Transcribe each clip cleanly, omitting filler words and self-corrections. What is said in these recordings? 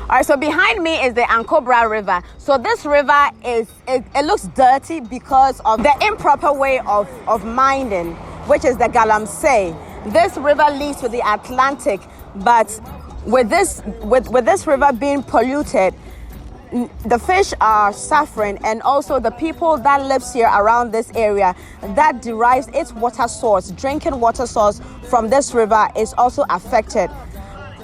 All right, so behind me is the Ankobra River. So this river it looks dirty because of the improper way of mining, which is the Galamsey. This river leads to the Atlantic, but with this river being polluted, the fish are suffering, and also the people that lives here around this area that derives its water source, drinking water source from this river, is also affected.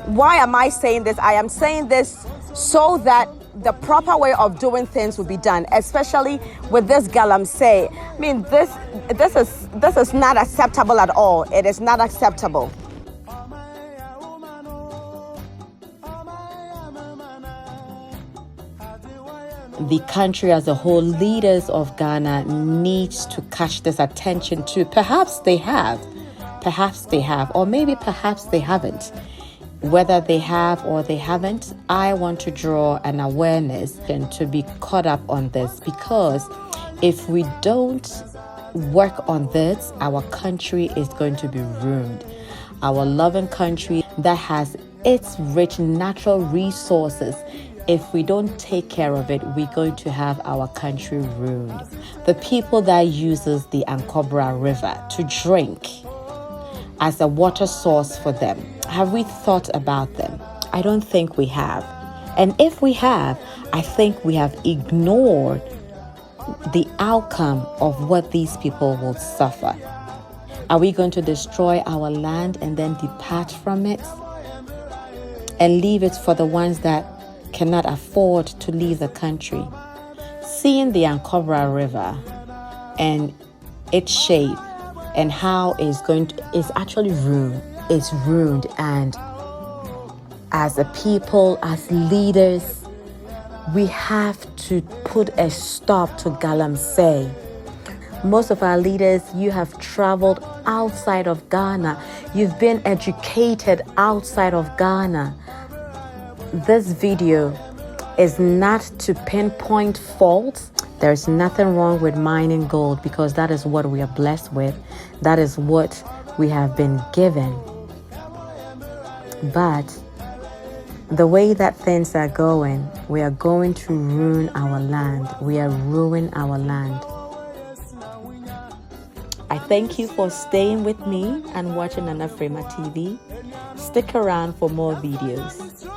Why am I saying this? I am saying this so that the proper way of doing things will be done, especially with this Galamsey. I mean, this is not acceptable at all. It is not acceptable. The country as a whole, leaders of Ghana needs to catch this attention too. Perhaps they have, or maybe perhaps they haven't. Whether they have or they haven't, I want to draw an awareness and to be caught up on this, because if we don't work on this, our country is going to be ruined. Our loving country that has its rich natural resources, if we don't take care of it, we're going to have our country ruined. The people that uses the Ankobra River to drink as a water source for them, have we thought about them? I don't think we have. And if we have, I think we have ignored the outcome of what these people will suffer. Are we going to destroy our land and then depart from it and leave it for the ones that cannot afford to leave the country? Seeing the Ankobra River and its shape and how it's actually ruined. It's ruined, and as a people, as leaders, we have to put a stop to Galamsey. Most of our leaders, you have traveled outside of Ghana. You've been educated outside of Ghana. This video is not to pinpoint faults. There's nothing wrong with mining gold, because that is what we are blessed with. That is what we have been given. But the way that things are going, we are going to ruin our land. We are ruining our land. I thank you for staying with me and watching on Frema TV. Stick around for more videos.